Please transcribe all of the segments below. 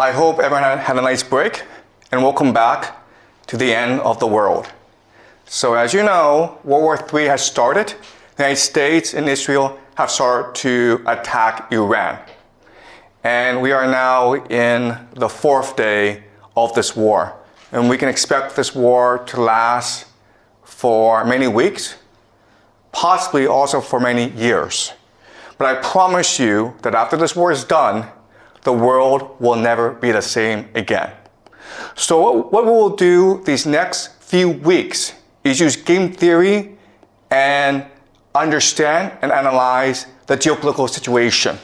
I hope everyone had a nice break, and welcome back to the end of the world. So as you know, World War III has started. The United States and Israel have started to attack Iran. And we are now in the 4th day of this war. And we can expect this war to last for many weeks, possibly also for many years. But I promise you that after this war is done, the world will never be the same again. So what we will do these next few weeks is use game theory and understand and analyze the geopolitical situation.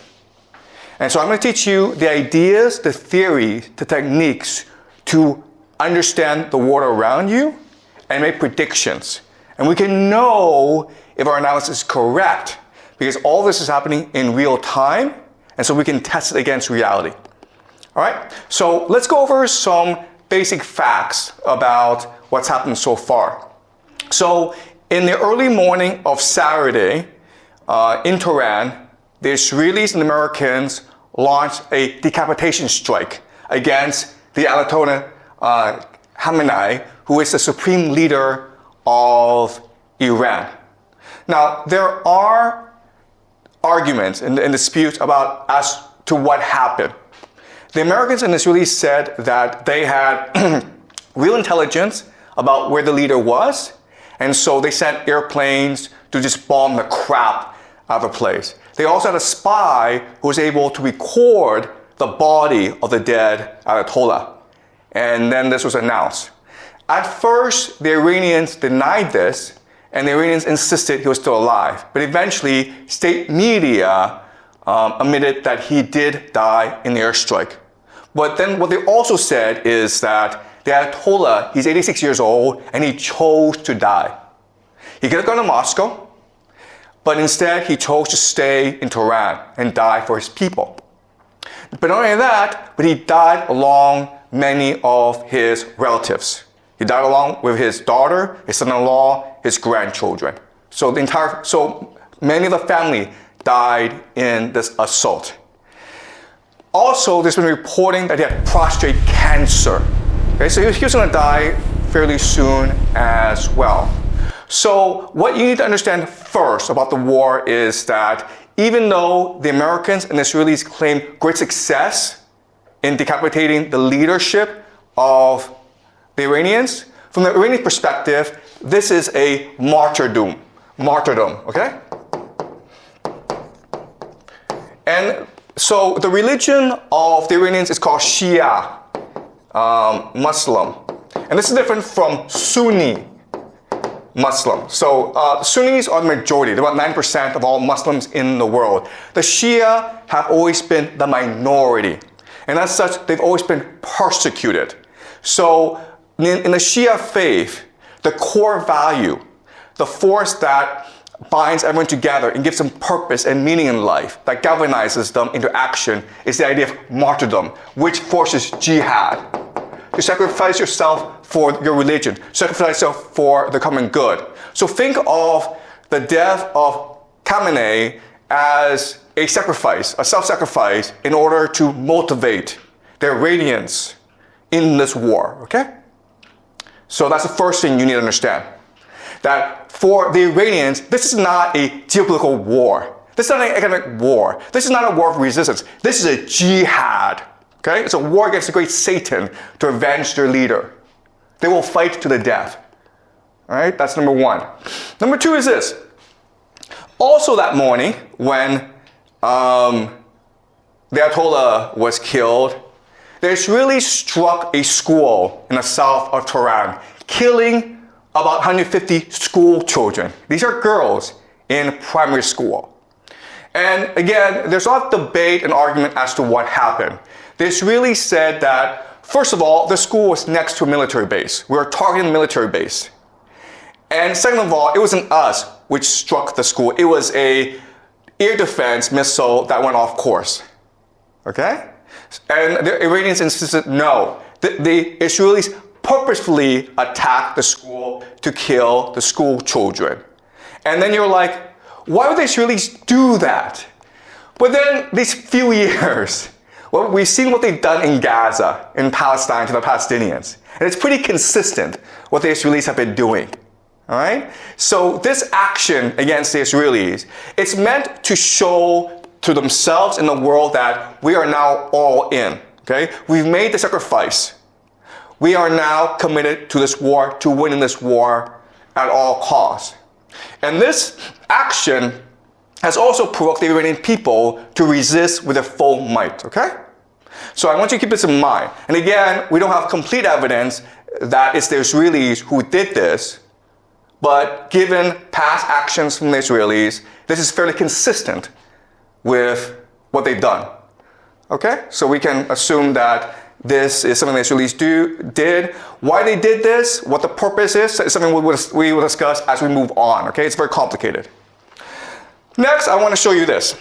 And so I'm going to teach you the ideas, the theories, the techniques to understand the world around you and make predictions. And we can know if our analysis is correct because all this is happening in real time, and so we can test it against reality. All right, so let's go over some basic facts about what's happened so far. So in the early morning of Saturday in Tehran, the Israelis and Americans launched a decapitation strike against the Ayatollah Khamenei, who is the supreme leader of Iran. Now, there are arguments and disputes about as to what happened. The Americans and Israelis said that they had real intelligence about where the leader was, and so they sent airplanes to just bomb the crap out of the place. They also had a spy who was able to record the body of the dead Ayatollah. And then this was announced. At first, the Iranians denied this, and the Iranians insisted he was still alive. But eventually, state media admitted that he did die in the airstrike. But then what they also said is that the Ayatollah, he's 86 years old, and he chose to die. He could have gone to Moscow, but instead he chose to stay in Tehran and die for his people. But not only that, but he died along many of his relatives. He died along with his daughter, his son-in-law, his grandchildren. So many of the family died in this assault. Also, there's been reporting that he had prostate cancer. Okay, so he was going to die fairly soon as well. So what you need to understand first about the war is that even though the Americans and the Israelis claim great success in decapitating the leadership of the Iranians, from the Iranian perspective, this is a martyrdom, okay? And so the religion of the Iranians is called Shia Muslim. And this is different from Sunni Muslim. So Sunnis are the majority. They're about 9% of all Muslims in the world. The Shia have always been the minority. And as such, they've always been persecuted. So in the Shia faith, the core value, the force that binds everyone together and gives them purpose and meaning in life, that galvanizes them into action, is the idea of martyrdom, which forces jihad. To sacrifice yourself for your religion, sacrifice yourself for the common good. So think of the death of Khamenei as a sacrifice, a self-sacrifice, in order to motivate the Iranians in this war, okay? So that's the first thing you need to understand. That for the Iranians, this is not a geopolitical war. This is not an economic war. This is not a war of resistance. This is a jihad. Okay? It's a war against the great Satan to avenge their leader. They will fight to the death. All right? That's number one. Number two is this. Also that morning, when the Ayatollah was killed, the Israelis struck a school in the south of Tehran, killing about 150 school children. These are girls in primary school. And again, there's a lot of debate and argument as to what happened. The Israelis said that, first of all, the school was next to a military base. We were targeting a military base. And second of all, it wasn't us which struck the school. It was a air defense missile that went off course. Okay? And the Iranians insisted no. The Israelis purposefully attacked the school to kill the school children. And then you're like, why would the Israelis do that? But then these few years, Well, we've seen what they've done in Gaza, in Palestine, to the Palestinians. And it's pretty consistent what the Israelis have been doing. All right? So this action against the Israelis, it's meant to show to themselves and the world that we are now all in. Okay? We've made the sacrifice. We are now committed to this war, to winning this war at all costs. And this action has also provoked the Iranian people to resist with their full might, okay? So I want you to keep this in mind. And again, we don't have complete evidence that it's the Israelis who did this, but given past actions from the Israelis, this is fairly consistent with what they've done, okay? So we can assume that this is something the Israelis did. Why they did this, what the purpose is something we will discuss as we move on, okay? It's very complicated. Next, I want to show you this.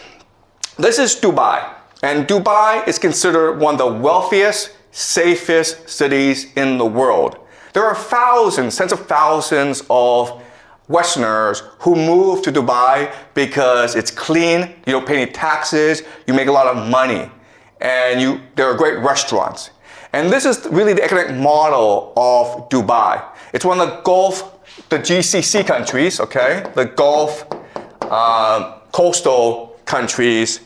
This is Dubai. And Dubai is considered one of the wealthiest, safest cities in the world. There are thousands, tens of thousands of Westerners who move to Dubai because it's clean, you don't pay any taxes, you make a lot of money, and there are great restaurants. And this is really the economic model of Dubai. It's one of the GCC countries, okay? The Gulf coastal countries.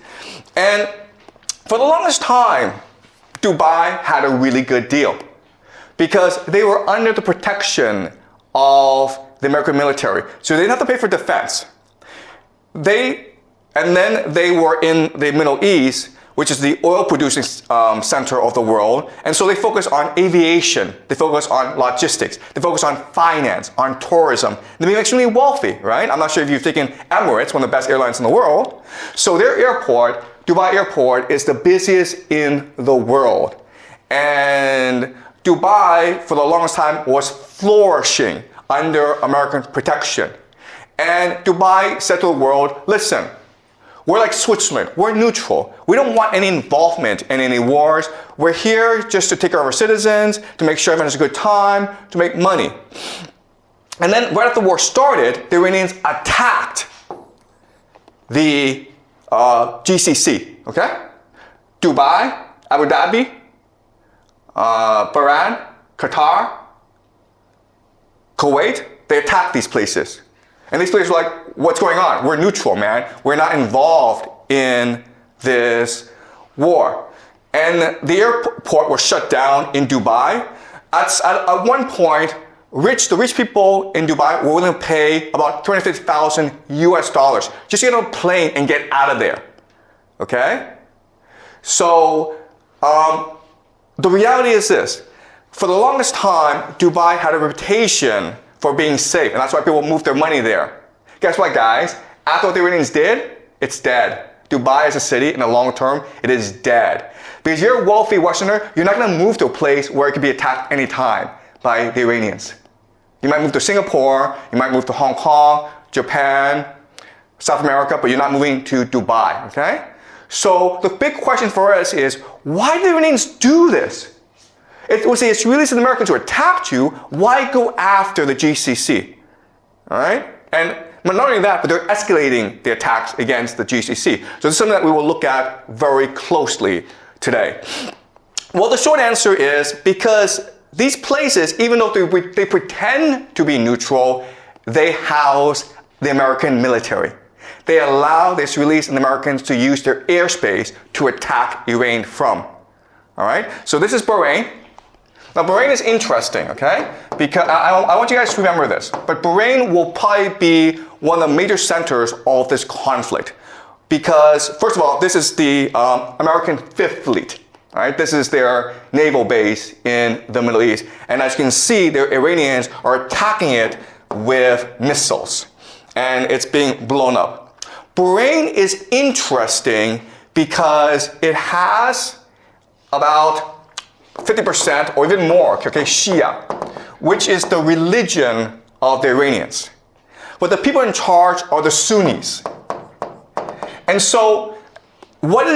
And for the longest time, Dubai had a really good deal because they were under the protection of the American military. So they didn't have to pay for defense. And then they were in the Middle East, which is the oil producing center of the world. And so they focus on aviation, they focus on logistics, they focus on finance, on tourism. They became extremely wealthy, right? I'm not sure if you've taken Emirates, one of the best airlines in the world. So their airport, Dubai Airport, is the busiest in the world. And Dubai, for the longest time, was flourishing under American protection. And Dubai said to the world, listen, we're like Switzerland. We're neutral. We don't want any involvement in any wars. We're here just to take care of our citizens, to make sure everyone has a good time, to make money. And then right after the war started, the Iranians attacked the GCC, okay? Dubai, Abu Dhabi, Bahrain, Qatar, Kuwait, they attacked these places. And these places were like, what's going on? We're neutral, man. We're not involved in this war. And the airport was shut down in Dubai. At one point, the rich people in Dubai were willing to pay about $250,000 US just to get on a plane and get out of there. Okay? So, the reality is this. For the longest time, Dubai had a reputation for being safe, and that's why people moved their money there. Guess what, guys? After what the Iranians did, it's dead. Dubai as a city, in the long term, it is dead. Because you're a wealthy Westerner, you're not going to move to a place where it could be attacked anytime by the Iranians. You might move to Singapore, you might move to Hong Kong, Japan, South America, but you're not moving to Dubai, okay? So the big question for us is, why did the Iranians do this? It was the Israelis and the Americans who attacked you. Why go after the GCC? All right? And not only that, but they're escalating the attacks against the GCC. So this is something that we will look at very closely today. Well, the short answer is because these places, even though they pretend to be neutral, they house the American military. They allow the Israelis and the Americans to use their airspace to attack Iran from. All right? So this is Bahrain. Now, Bahrain is interesting, okay? Because I want you guys to remember this. But Bahrain will probably be one of the major centers of this conflict. Because, first of all, this is the American Fifth Fleet. All right? This is their naval base in the Middle East. And as you can see, the Iranians are attacking it with missiles. And it's being blown up. Bahrain is interesting because it has about 50% or even more, okay, Shia, which is the religion of the Iranians. But the people in charge are the Sunnis. And so what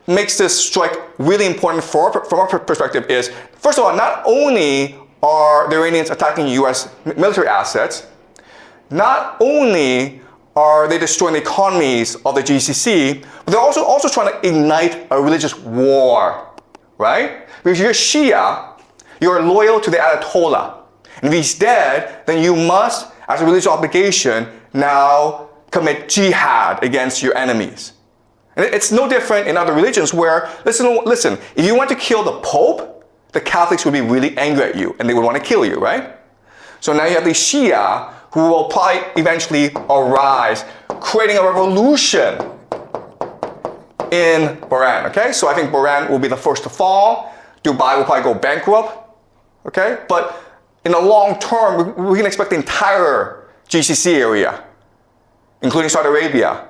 makes this strike really important from our perspective is, first of all, not only are the Iranians attacking US military assets, not only are they destroying the economies of the GCC, but they're also trying to ignite a religious war, right? Because you're Shia, you're loyal to the Ayatollah. And if he's dead, then you must, as a religious obligation, now commit jihad against your enemies. And it's no different in other religions where, listen, if you want to kill the Pope, the Catholics would be really angry at you and they would want to kill you, right? So now you have the Shia who will probably eventually arise, creating a revolution in Bahrain, okay? So I think Bahrain will be the first to fall. Dubai will probably go bankrupt, okay? But in the long term, we can expect the entire GCC area, including Saudi Arabia,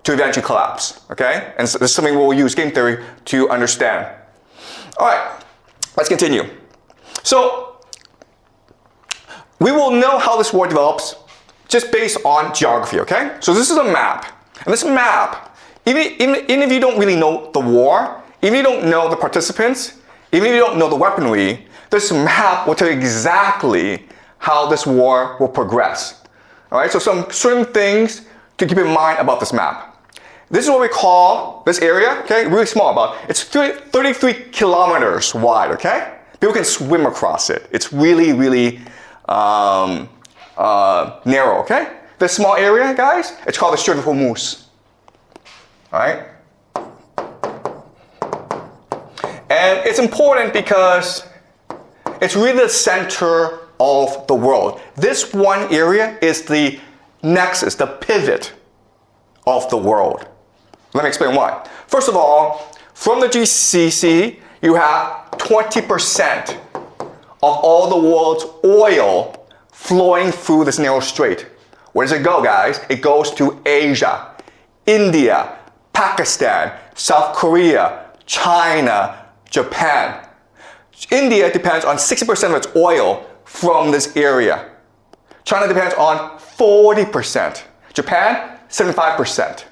to eventually collapse, okay? And so this is something we'll use game theory to understand. All right, let's continue. So we will know how this war develops just based on geography, okay? So this is a map. And this map, even if you don't really know the war, even if you don't know the participants, even if you don't know the weaponry, this map will tell you exactly how this war will progress. All right, so some certain things to keep in mind about this map. This is what we call this area, okay? Really small, it's 33 kilometers wide, okay? People can swim across it. It's really, really narrow, okay? This small area, guys, it's called the Strait of Hormuz. All right? And it's important because it's really the center of the world. This one area is the nexus, the pivot of the world. Let me explain why. First of all, from the GCC, you have 20% of all the world's oil flowing through this narrow strait. Where does it go, guys? It goes to Asia, India, Pakistan, South Korea, China, Japan. India depends on 60% of its oil from this area. China depends on 40%. Japan, 75%.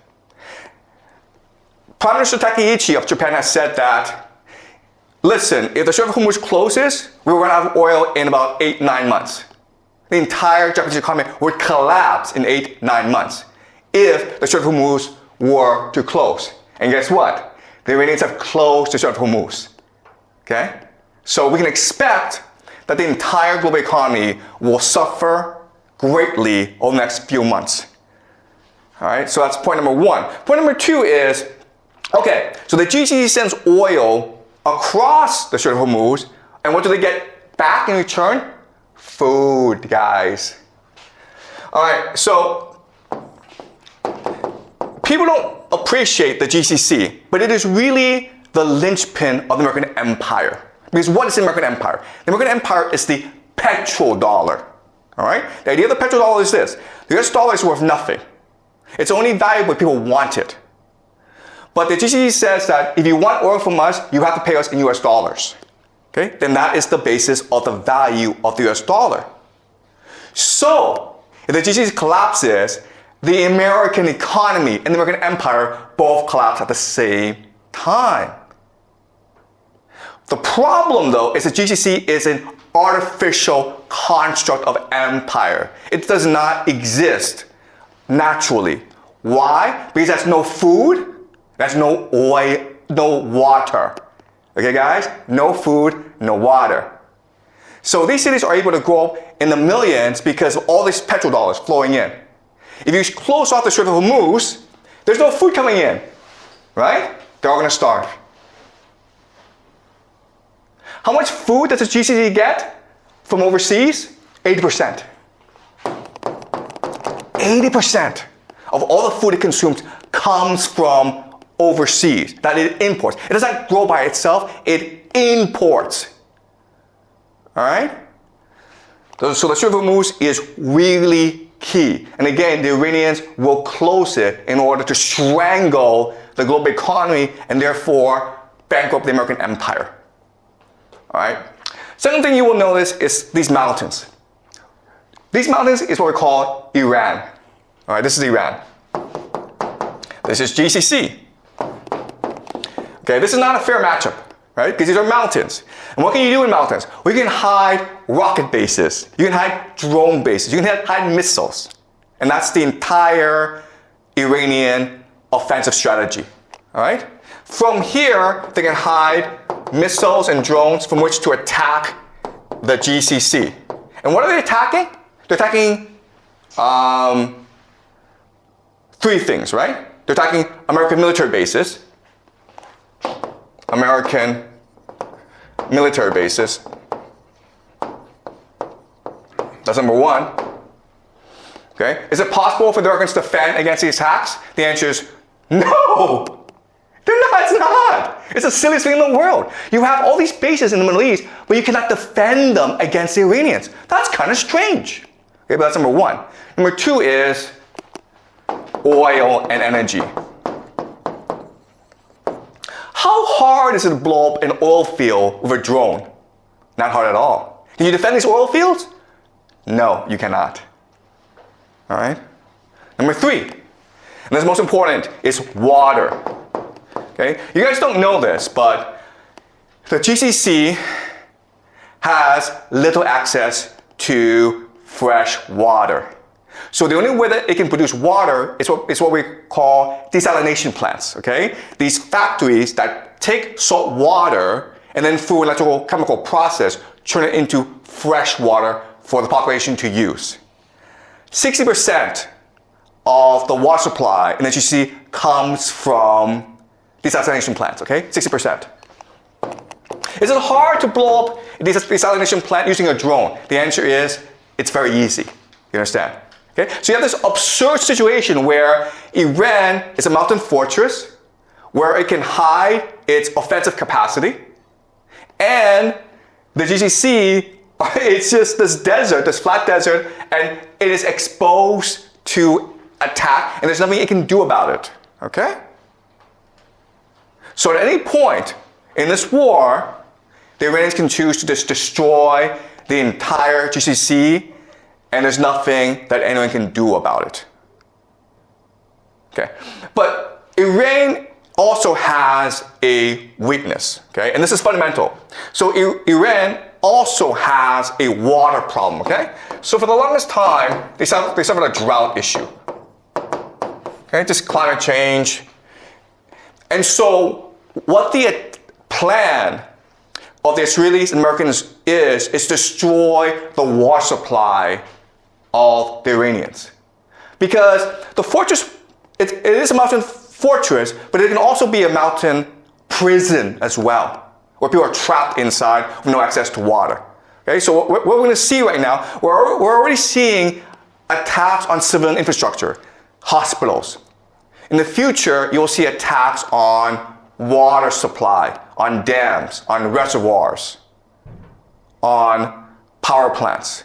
Prime Minister Takaichi of Japan has said that, listen, if the Strait of Hormuz closes, we will run out of oil in about 8-9 months. The entire Japanese economy would collapse in 8-9 months if the Strait of Hormuz were to close. And guess what? The Iranians have closed the Strait of Hormuz. Okay? So we can expect that the entire global economy will suffer greatly over the next few months. All right, so that's point number one. Point number two is, okay, so the GCC sends oil across the Strait of Hormuz, and what do they get back in return? Food, guys. All right, so people don't appreciate the GCC, but it is really the linchpin of the American empire. Because what is the American empire? The American empire is the petrodollar. All right? The idea of the petrodollar is this. The US dollar is worth nothing. It's only valuable if people want it. But the GCC says that if you want oil from us, you have to pay us in US dollars. Okay? Then that is the basis of the value of the US dollar. So, if the GCC collapses, the American economy and the American empire both collapse at the same time. The problem, though, is that GCC is an artificial construct of empire. It does not exist naturally. Why? Because there's no food, there's no oil, no water. Okay, guys? No food, no water. So these cities are able to grow in the millions because of all these petrodollars flowing in. If you close off the Strait of Hormuz, there's no food coming in, right? They're all going to starve. How much food does the GCC get from overseas? 80%. 80% of all the food it consumes comes from overseas, that it imports. It does not grow by itself, it imports. All right? So the Strait of Hormuz is really key. And again, the Iranians will close it in order to strangle the global economy and therefore bankrupt the American empire. All right? Second thing you will notice is these mountains. These mountains is what we call Iran. All right, this is Iran. This is GCC. Okay, this is not a fair matchup, right? Because these are mountains. And what can you do in mountains? Well, you can hide rocket bases. You can hide drone bases. You can hide missiles. And that's the entire Iranian offensive strategy. All right? From here, they can hide missiles and drones from which to attack the GCC. And what are they attacking? They're attacking three things, right? They're attacking American military bases. American military bases. That's number one. Okay? Is it possible for the Americans to defend against these attacks? The answer is no. It's not. It's the silliest thing in the world. You have all these bases in the Middle East, but you cannot defend them against the Iranians. That's kind of strange. Okay, but that's number one. Number two is oil and energy. How hard is it to blow up an oil field with a drone? Not hard at all. Can you defend these oil fields? No, you cannot. All right? Number three, and this is most important, is water. Okay? You guys don't know this, but the GCC has little access to fresh water. So the only way that it can produce water is what we call desalination plants. Okay? These factories that take salt water and then through an electrical chemical process turn it into fresh water for the population to use. 60% of the water supply in the GCC comes from desalination plants, okay? 60%. Is it hard to blow up a desalination plant using a drone? The answer is, it's very easy. You understand? Okay? So you have this absurd situation where Iran is a mountain fortress where it can hide its offensive capacity, and the GCC, it's just this desert, this flat desert, and it is exposed to attack, and there's nothing it can do about it, okay? So at any point in this war, the Iranians can choose to just destroy the entire GCC, and there's nothing that anyone can do about it. Okay, but Iran also has a weakness, okay, and this is fundamental. So Iran also has a water problem, okay? So for the longest time, they suffered a drought issue, okay, just climate change. And so what the plan of the Israelis and Americans is destroy the water supply of the Iranians. Because the fortress, it is a mountain fortress, but it can also be a mountain prison as well, where people are trapped inside with no access to water. Okay, so what we're going to see right now, we're already seeing attacks on civilian infrastructure, hospitals. In the future, you'll see attacks on water supply, on dams, on reservoirs, on power plants.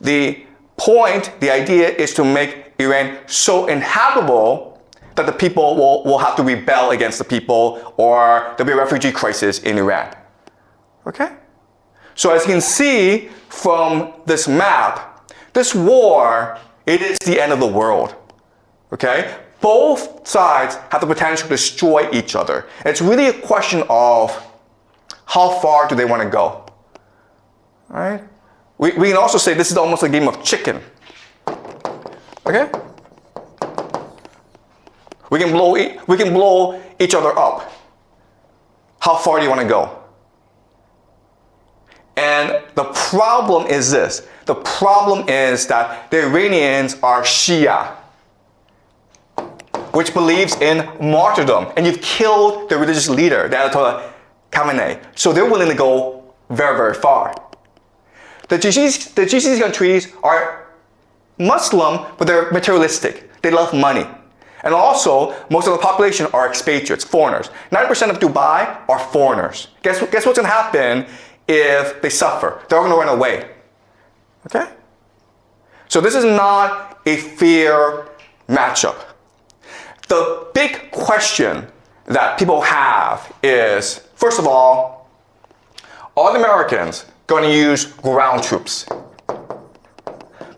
The point, the idea is to make Iran so inhabitable that the people will have to rebel against the people, or there'll be a refugee crisis in Iran. Okay? So as you can see from this map, this war, it is the end of the world. Okay? Both sides have the potential to destroy each other. And it's really a question of how far do they want to go. All right? We can also say this is almost a game of chicken. Okay? We can blow each other up. How far do you want to go? And the problem is this. The problem is that the Iranians are Shia, which believes in martyrdom. And you've killed the religious leader, the Ayatollah Khamenei. So they're willing to go very, very far. The GCC countries are Muslim, but they're materialistic. They love money. And also, most of the population are expatriates, foreigners. 90% of Dubai are foreigners. Guess what's going to happen if they suffer? They're going to run away. Okay? So this is not a fair matchup. The big question that people have is, first of all, are the Americans going to use ground troops?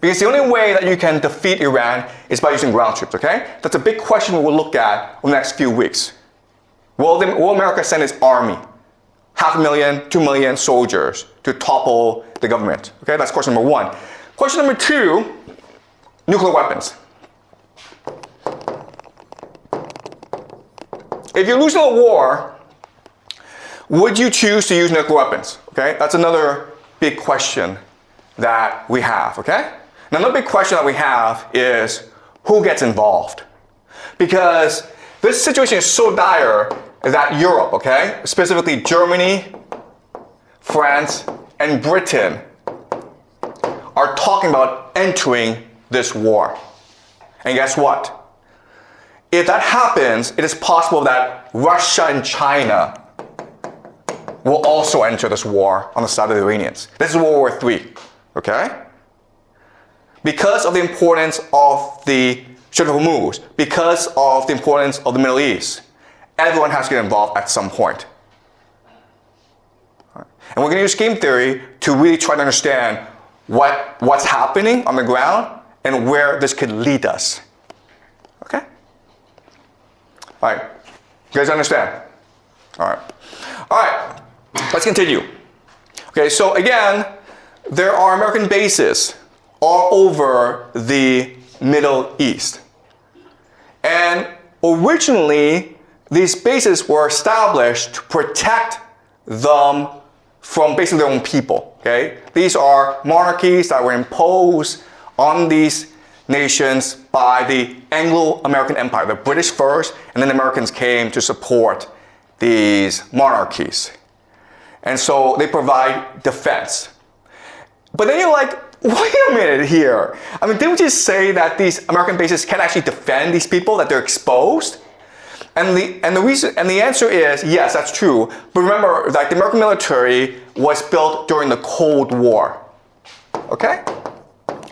Because the only way that you can defeat Iran is by using ground troops, okay? That's a big question we will look at over the next few weeks. Will America send its army, 500,000, 2 million soldiers to topple the government? Okay, that's question number one. Question number two, nuclear weapons. If you're losing a war, would you choose to use nuclear weapons? Okay, that's another big question that we have, okay? Now, another big question that we have is who gets involved? Because this situation is so dire that Europe, okay, specifically Germany, France, and Britain are talking about entering this war. And guess what? If that happens, it is possible that Russia and China will also enter this war on the side of the Iranians. This is World War III, okay? Because of the importance of the Strait of Hormuz, because of the importance of the Middle East, everyone has to get involved at some point. And we're going to use game theory to really try to understand what's happening on the ground and where this could lead us. Okay? All right. You guys understand? All right. All right. Let's continue. Okay, so again, there are American bases all over the Middle East. And originally, these bases were established to protect them from basically their own people. Okay? These are monarchies that were imposed on these nations by the Anglo-American Empire, the British first, and then the Americans came to support these monarchies. And so they provide defense. But then you're like, wait a minute here. I mean, didn't we just say that these American bases can't actually defend these people, that they're exposed? And the answer is, yes, that's true. But remember, like, the American military was built during the Cold War. Okay?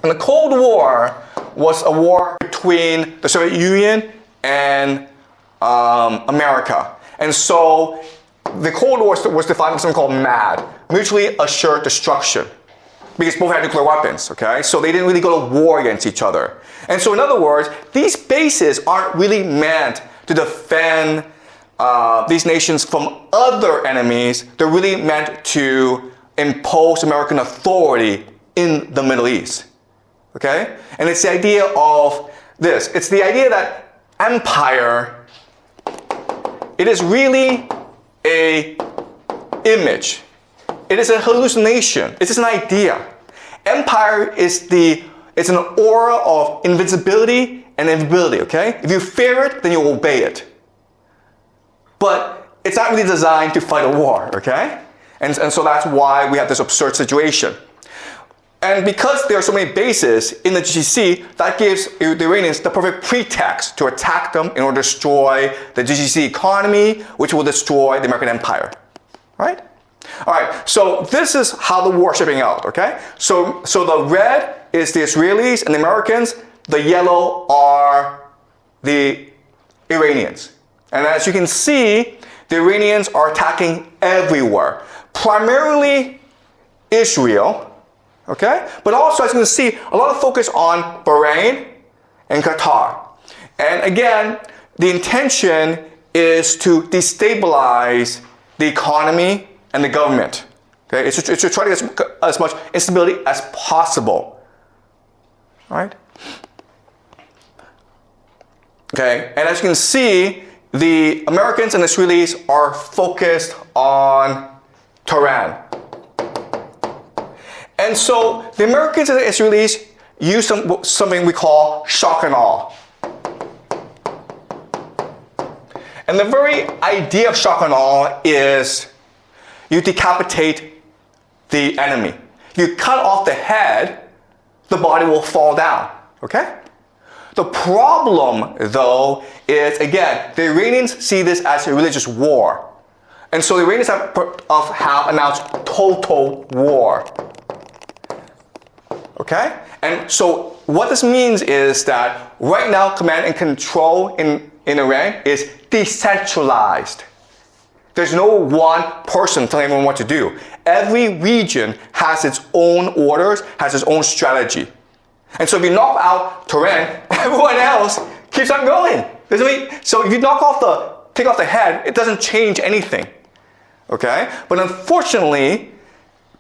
And the Cold War was a war between the Soviet Union and America. And so the Cold War was defined as something called MAD, mutually assured destruction, because both had nuclear weapons, okay? So they didn't really go to war against each other. And so in other words, these bases aren't really meant to defend these nations from other enemies. They're really meant to impose American authority in the Middle East, okay? And it's the idea of this. It's the idea that empire, it is really a image. It is a hallucination. It's just an idea. Empire is it's an aura of invincibility and invisibility, okay? If you fear it, then you obey it. But it's not really designed to fight a war, okay? And so that's why we have this absurd situation. And because there are so many bases in the GCC, that gives the Iranians the perfect pretext to attack them in order to destroy the GCC economy, which will destroy the American empire, right? All right, so this is how the war is shaping out, okay? So the red is the Israelis and the Americans. The yellow are the Iranians. And as you can see, the Iranians are attacking everywhere, primarily Israel, okay? But also, as you can see, a lot of focus on Bahrain and Qatar. And again, the intention is to destabilize the economy and the government. Okay? It's to try to get as much instability as possible. All right? Okay, and as you can see, the Americans and Israelis are focused on Tehran. And so the Americans and the Israelis use something we call shock and awe. And the very idea of shock and awe is you decapitate the enemy. If you cut off the head, the body will fall down, okay? The problem, though, is, again, the Iranians see this as a religious war. And so the Iranians have announced total war. Okay? And so what this means is that right now, command and control in Iran is decentralized. There's no one person telling everyone what to do. Every region has its own orders, has its own strategy. And so if you knock out Tehran, everyone else keeps on going. So if you take off the head, it doesn't change anything. Okay? But unfortunately,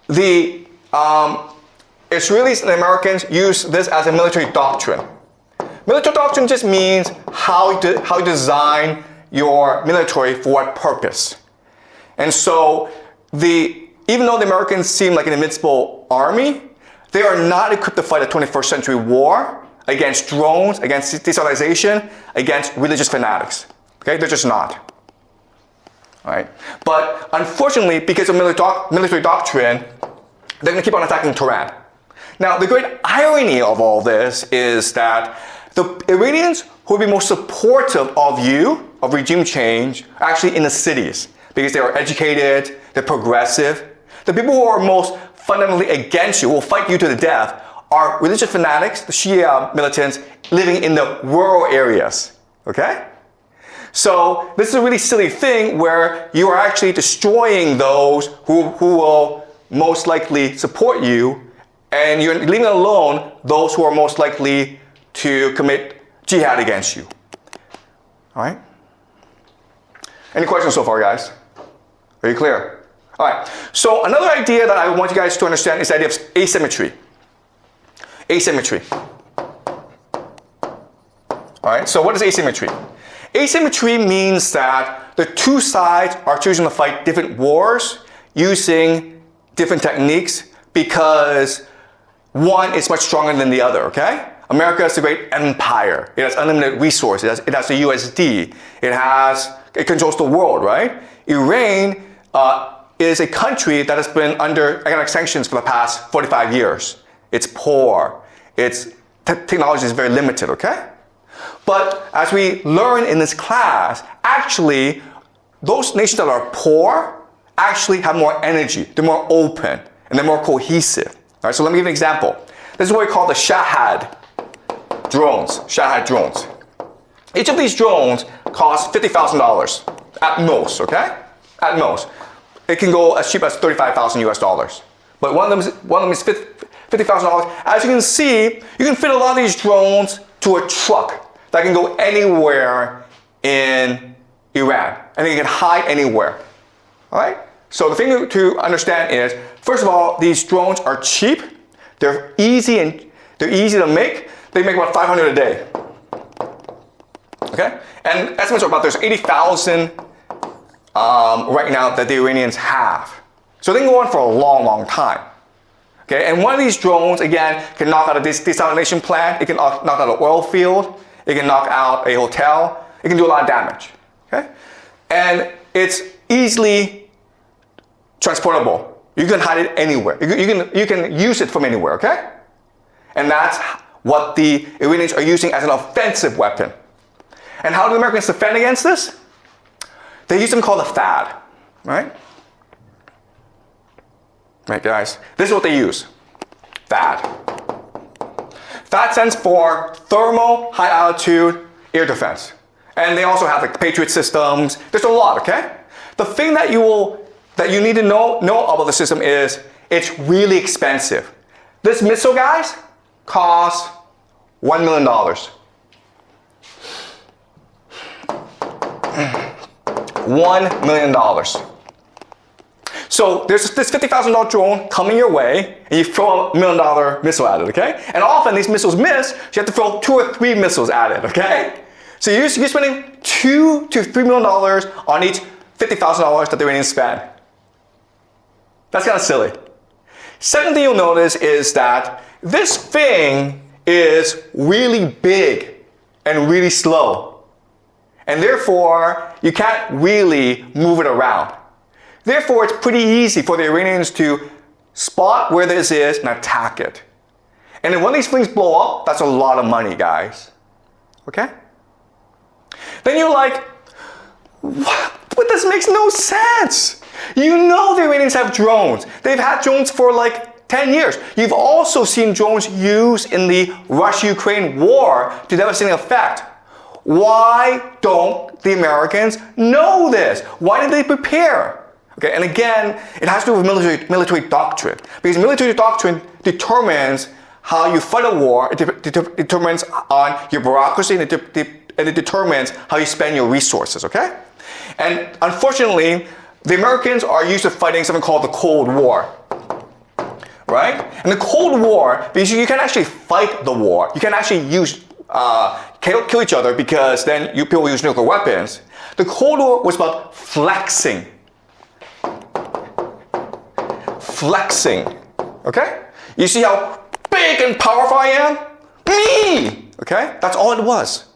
the Israelis and Americans use this as a military doctrine. Military doctrine just means how you design your military for what purpose. And so, even though the Americans seem like an invincible army, they are not equipped to fight a 21st century war against drones, against destabilization, against religious fanatics. Okay, they're just not. All right? But unfortunately, because of military doctrine, they're going to keep on attacking Tehran. Now, the great irony of all this is that the Iranians who would be most supportive of you, of regime change, are actually in the cities because they are educated, they're progressive. The people who are most fundamentally against you, who will fight you to the death, are religious fanatics, the Shia militants, living in the rural areas. Okay? So this is a really silly thing where you are actually destroying those who will most likely support you, and you're leaving alone those who are most likely to commit jihad against you. All right? Any questions so far, guys? Are you clear? All right. So another idea that I want you guys to understand is the idea of asymmetry. Asymmetry. All right. So what is asymmetry? Asymmetry means that the two sides are choosing to fight different wars using different techniques because one is much stronger than the other, okay? America is a great empire. It has unlimited resources. It has the USD. It controls the world, right? Iran is a country that has been under economic sanctions for the past 45 years. It's poor. Its technology is very limited, okay? But as we learn in this class, actually, those nations that are poor actually have more energy. They're more open, and they're more cohesive. All right, so let me give you an example. This is what we call the Shahad drones. Shahad drones. Each of these drones costs $50,000 at most, okay? At most. It can go as cheap as $35,000 US. But one of them is $50,000. As you can see, you can fit a lot of these drones to a truck that can go anywhere in Iran, and they can hide anywhere. All right? So the thing to understand is, first of all, these drones are cheap. They're easy to make. They make about 500 a day. Okay? And estimates are about there's 80,000 right now that the Iranians have. So they can go on for a long, long time. Okay? And one of these drones, again, can knock out a desalination plant. It can knock out an oil field. It can knock out a hotel. It can do a lot of damage. Okay? And it's easily transportable. You can hide it anywhere. You can use it from anywhere, okay? And that's what the Iranians are using as an offensive weapon. And how do the Americans defend against this? They use something called a THAAD, right? Right, guys? This is what they use. THAAD. THAAD stands for Thermal High Altitude Air Defense. And they also have like Patriot systems. There's a lot, okay? The thing that you need to know about the system is it's really expensive. This missile, guys, costs $1 million. $1 million. So there's this $50,000 drone coming your way, and you throw a $1 million missile at it, okay? And often these missiles miss, so you have to throw 2 or 3 missiles at it, okay? So you're spending $2 to $3 million on each $50,000 that the Iranians spend. That's kind of silly. Second thing you'll notice is that this thing is really big and really slow. And therefore, you can't really move it around. Therefore, it's pretty easy for the Iranians to spot where this is and attack it. And then when these things blow up, that's a lot of money, guys. Okay? Then you're like, what? But this makes no sense. You know the Iranians have drones. They've had drones for like 10 years. You've also seen drones used in the Russia-Ukraine war to devastating effect. Why don't the Americans know this? Why did they prepare? Okay, and again, it has to do with military doctrine. Because military doctrine determines how you fight a war, it determines on your bureaucracy, and it determines how you spend your resources, okay? And unfortunately, the Americans are used to fighting something called the Cold War. right? In the Cold War, because you can actually fight the war, you can actually use kill each other because then people use nuclear weapons. The Cold War was about flexing. Flexing, okay? You see how big and powerful I am? Me! Okay? That's all it was.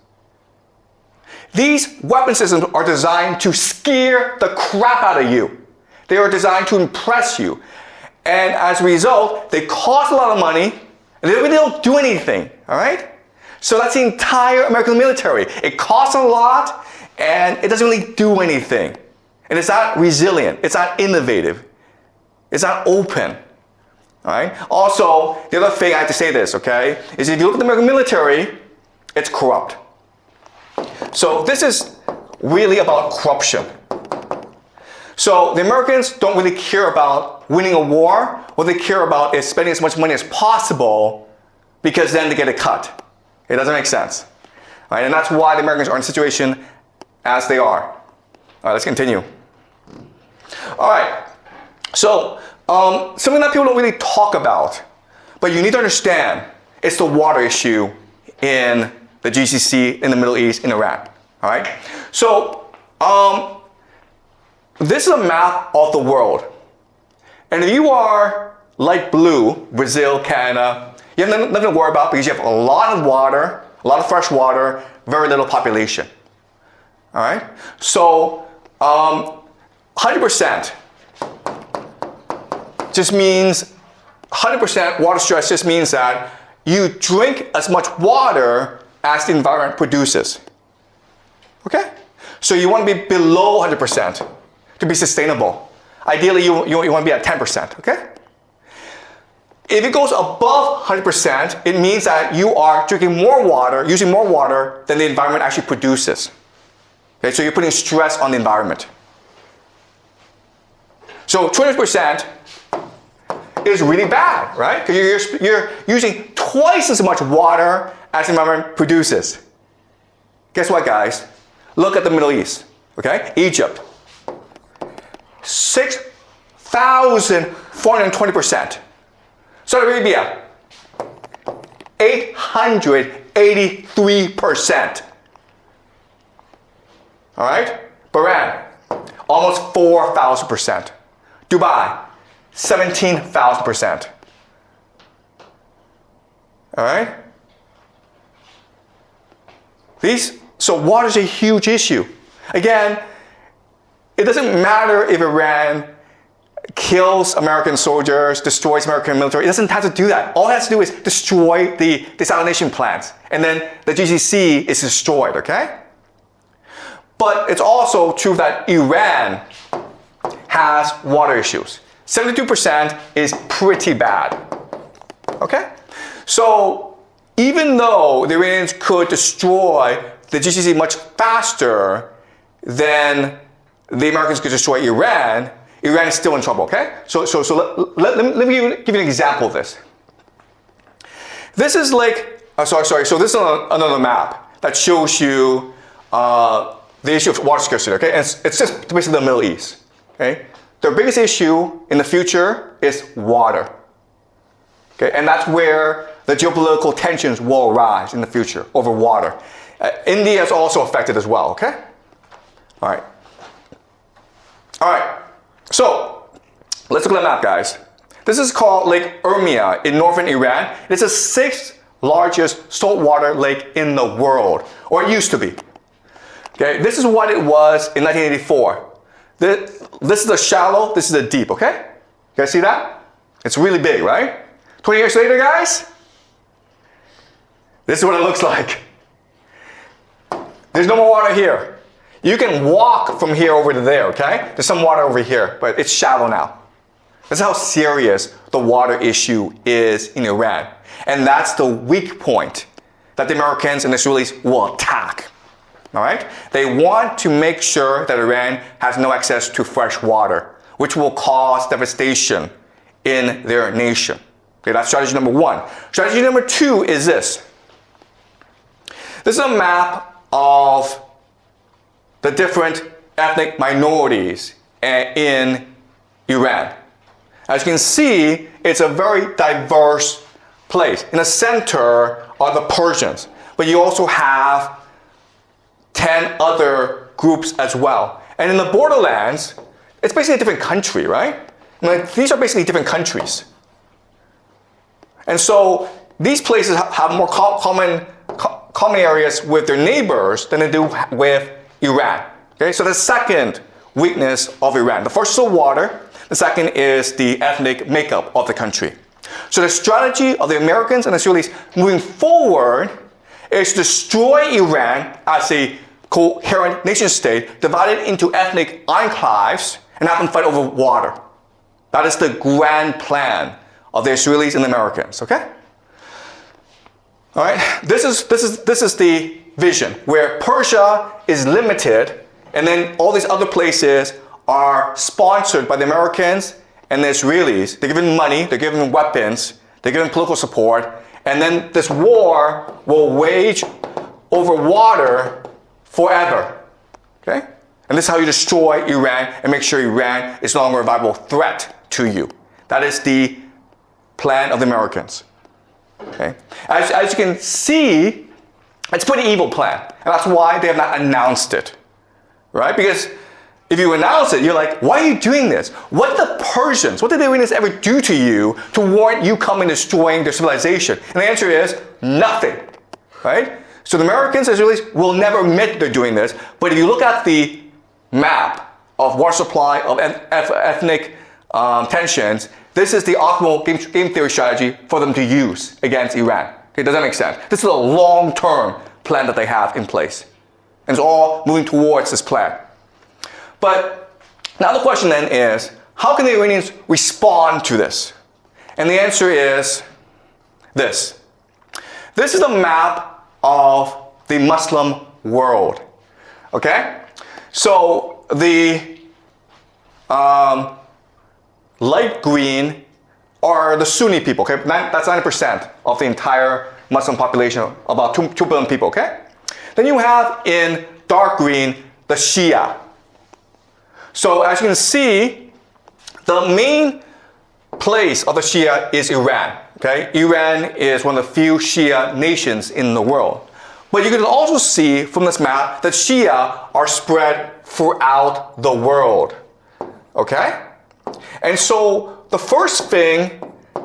These weapon systems are designed to scare the crap out of you. They are designed to impress you. And as a result, they cost a lot of money, and they really don't do anything, all right? So that's the entire American military. It costs a lot, and it doesn't really do anything. And it's not resilient. It's not innovative. It's not open, all right? Also, the other thing I have to say this, okay, is if you look at the American military, it's corrupt. So this is really about corruption. So the Americans don't really care about winning a war. What they care about is spending as much money as possible because then they get a cut. It doesn't make sense. All right, and that's why the Americans are in the situation as they are. All right, let's continue. All right, so something that people don't really talk about, but you need to understand, it's the water issue in the GCC, in the Middle East, in Iran. All right, so this is a map of the world. And if you are light blue, Brazil, Canada, you have nothing to worry about because you have a lot of water, a lot of fresh water, very little population. All right? So 100% just means 100% water stress just means that you drink as much water as the environment produces. Okay? So you want to be below 100% to be sustainable. Ideally, you want to be at 10%, okay? If it goes above 100%, it means that you are drinking more water, using more water than the environment actually produces. Okay, so you're putting stress on the environment. So 20% is really bad, right? Because you're using twice as much water as the environment produces. Guess what, guys? Look at the Middle East, okay? Egypt. 6,420%. Saudi Arabia, 883%. All right? Bahrain, almost 4,000%. Dubai, 17,000%. All right? So water is a huge issue. Again, it doesn't matter if Iran kills American soldiers, destroys American military. It doesn't have to do that. All it has to do is destroy the desalination plants. And then the GCC is destroyed, okay? But it's also true that Iran has water issues. 72% is pretty bad, okay? So even though the Iranians could destroy the GCC much faster than the Americans could destroy Iran, Iran is still in trouble, okay? So let me give you an example of this. This is like, so this is another map that shows you the issue of water scarcity, okay? And it's just basically the Middle East, okay? Their biggest issue in the future is water, okay? And that's where the geopolitical tensions will arise in the future over water. India is also affected as well, okay? All right. All right. So, let's look at the map, guys. This is called Lake Urmia in northern Iran. It's the 6th largest saltwater lake in the world, or it used to be. Okay, this is what it was in 1984. This is the shallow, this is the deep, okay? You guys see that? It's really big, right? 20 years later, guys, this is what it looks like. There's no more water here. You can walk from here over to there, okay? There's some water over here, but it's shallow now. That's how serious the water issue is in Iran. And that's the weak point that the Americans and the Israelis will attack, all right? They want to make sure that Iran has no access to fresh water, which will cause devastation in their nation. Okay, that's strategy number 1. Strategy number 2 is this. This is a map of the different ethnic minorities in Iran. As you can see, it's a very diverse place. In the center are the Persians, but you also have 10 other groups as well. And in the borderlands, it's basically a different country, right? Like, these are basically different countries. And so these places have more common areas with their neighbors than they do with Iran. Okay, so the second weakness of Iran. The first is the water. The second is the ethnic makeup of the country. So the strategy of the Americans and the Israelis moving forward is to destroy Iran as a coherent nation state, divided into ethnic enclaves, and have them fight over water. That is the grand plan of the Israelis and the Americans. Okay. All right. This is the vision where Persia is limited, and then all these other places are sponsored by the Americans and the Israelis. They're given money, they're given weapons, they're given political support, and then this war will wage over water forever. Okay? And this is how you destroy Iran and make sure Iran is no longer a viable threat to you. That is the plan of the Americans. Okay? As you can see, it's a pretty evil plan. And that's why they have not announced it. Right? Because if you announce it, you're like, why are you doing this? What did the Persians, what did the Iranians ever do to you to warrant you coming and destroying their civilization? And the answer is nothing. Right? So the Americans and Israelis will never admit they're doing this. But if you look at the map of water supply, of ethnic tensions, this is the optimal game theory strategy for them to use against Iran. Okay, does that make sense? This is a long-term plan that they have in place. And it's all moving towards this plan. But now the question then is, how can the Iranians respond to this? And the answer is this. This is a map of the Muslim world. Okay? So the light green are the Sunni people. Okay? That's 90% of the entire Muslim population, about 2 billion people. Okay? Then you have in dark green the Shia. So as you can see, the main place of the Shia is Iran. Okay? Iran is one of the few Shia nations in the world. But you can also see from this map that Shia are spread throughout the world. Okay? And so the first thing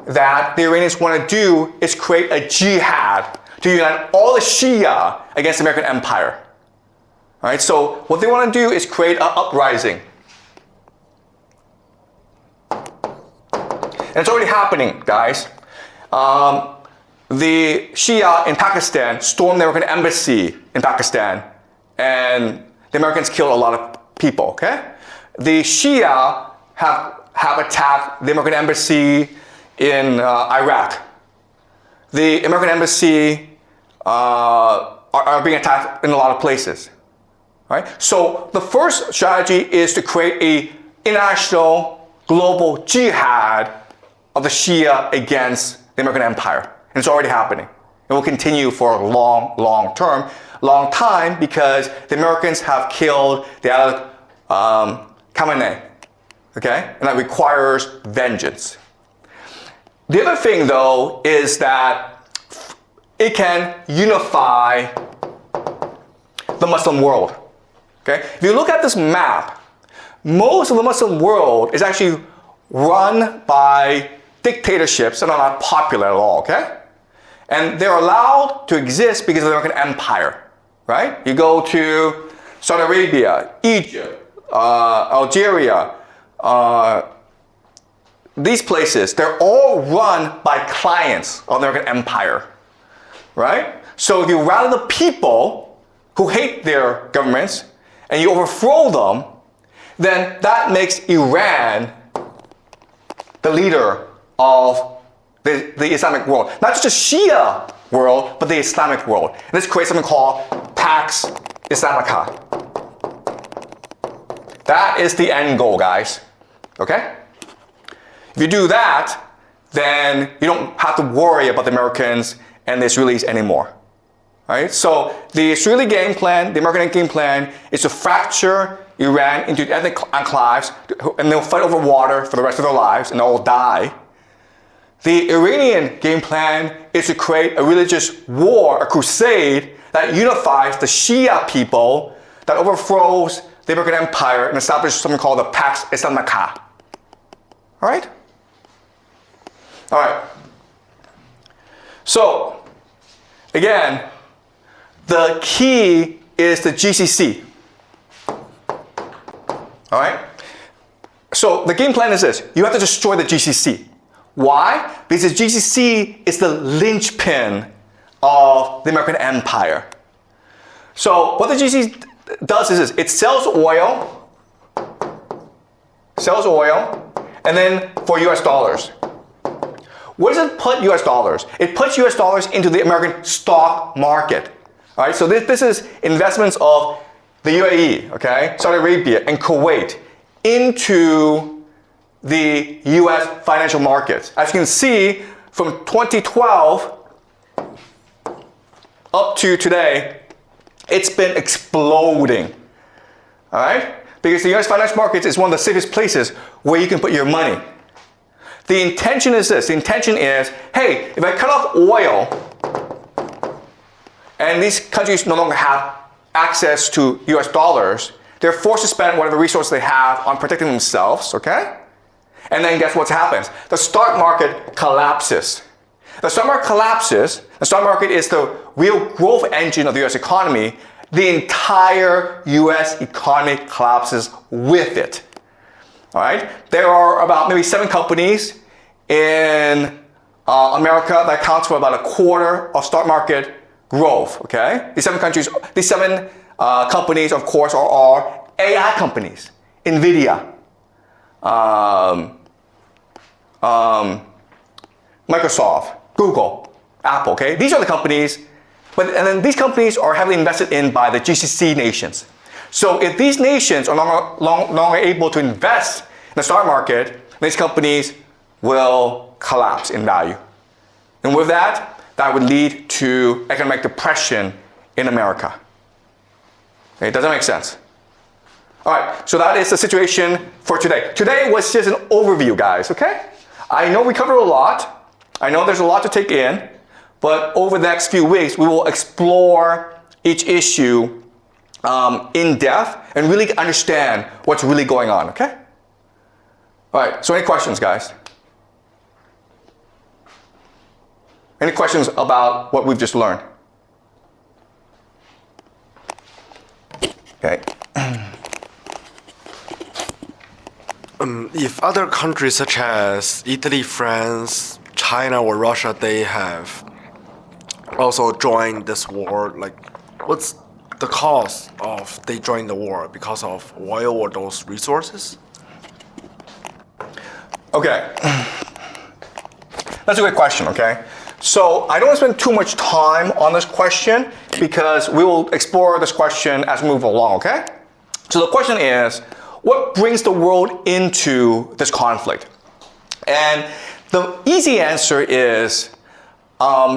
that the Iranians want to do is create a jihad to unite all the Shia against the American empire. All right? So what they want to do is create an uprising. And it's already happening, guys. The Shia in Pakistan stormed the American embassy in Pakistan, and the Americans killed a lot of people, okay? The Shia have attacked the American embassy in Iraq. The American embassy are being attacked in a lot of places, right? So the first strategy is to create an international global jihad of the Shia against the American empire. And it's already happening. It will continue for a long time, because the Americans have killed the Khamenei. Okay? And that requires vengeance. The other thing, though, is that it can unify the Muslim world. Okay? If you look at this map, most of the Muslim world is actually run by dictatorships that are not popular at all, okay? And they're allowed to exist because of the American empire, right? You go to Saudi Arabia, Egypt, Algeria, these places, they're all run by clients of the American empire, right? So if you rally the people who hate their governments and you overthrow them, then that makes Iran the leader of the Islamic world. Not just the Shia world, but the Islamic world. And this creates something called Pax Islamica. That is the end goal, guys. Okay? If you do that, then you don't have to worry about the Americans and the Israelis anymore. Right? So the Israeli game plan, the American game plan, is to fracture Iran into ethnic enclaves, and they'll fight over water for the rest of their lives, and they'll all die. The Iranian game plan is to create a religious war, a crusade, that unifies the Shia people, that overthrows the American Empire and establishes something called the Pax Islamica. All right? All right. So, again, the key is the GCC. All right? So the game plan is this. You have to destroy the GCC. Why? Because the GCC is the linchpin of the American Empire. So what the GCC does is this. It sells oil, and then for US dollars. Where does it put US dollars? It puts US dollars into the American stock market. All right? So this is investments of the UAE, okay, Saudi Arabia, and Kuwait into the US financial markets. As you can see, from 2012 up to today, it's been exploding. All right? Because the US financial markets is one of the safest places where you can put your money. The intention is this. The intention is, hey, if I cut off oil and these countries no longer have access to US dollars, they're forced to spend whatever resources they have on protecting themselves, okay? And then guess what happens? The stock market collapses. The stock market collapses. The stock market is the real growth engine of the US economy. The entire US economy collapses with it. All right? There are about maybe 7 companies in America that accounts for about a quarter of stock market growth, okay? These 7 companies, of course, are AI companies. NVIDIA, Microsoft, Google, Apple, okay? These are the companies, and then these companies are heavily invested in by the GCC nations. So if these nations are no longer able to invest in the stock market, these companies will collapse in value. And with that, that would lead to economic depression in America. Okay, does that make sense? All right, so that is the situation for today. Today was just an overview, guys, okay? I know we covered a lot. I know there's a lot to take in, but over the next few weeks, we will explore each issue in depth and really understand what's really going on, okay? All right, so any questions, guys? Any questions about what we've just learned? Okay. If other countries such as Italy, France, China, or Russia, they have also joined this war, like, what's the cause of they join the war? Because of oil or those resources? Okay. That's a good question, okay? So I don't want to spend too much time on this question because we will explore this question as we move along, okay? So the question is, what brings the world into this conflict? And the easy answer is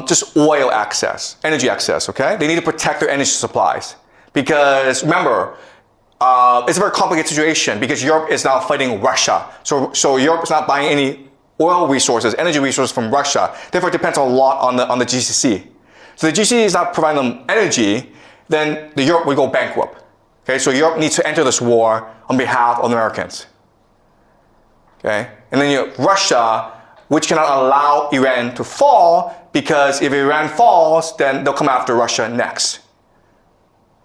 just oil access, energy access, okay? They need to protect their energy supplies. Because remember, it's a very complicated situation because Europe is now fighting Russia. So Europe is not buying any oil resources, energy resources from Russia. Therefore, it depends a lot on the GCC. So the GCC is not providing them energy, then Europe will go bankrupt. Okay, so Europe needs to enter this war on behalf of the Americans. Okay, and then you have Russia, which cannot allow Iran to fall because if Iran falls, then they'll come after Russia next.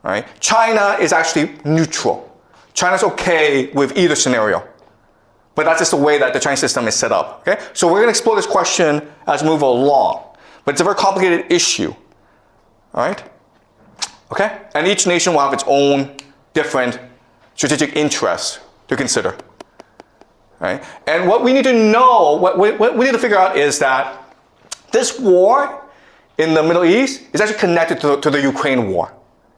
All right, China is actually neutral. China's okay with either scenario. But that's just the way that the Chinese system is set up. Okay? So we're going to explore this question as we move along. But it's a very complicated issue. All right? Okay? And each nation will have its own different strategic interests to consider. All right? And what we need to know, what we need to figure out is that this war in the Middle East is actually connected to the Ukraine war.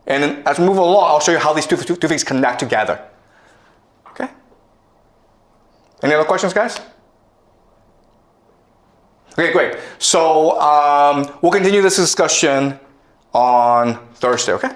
And then as we move along, I'll show you how these two things connect together. Okay? Any other questions, guys? Okay, great. So we'll continue this discussion on Thursday, okay?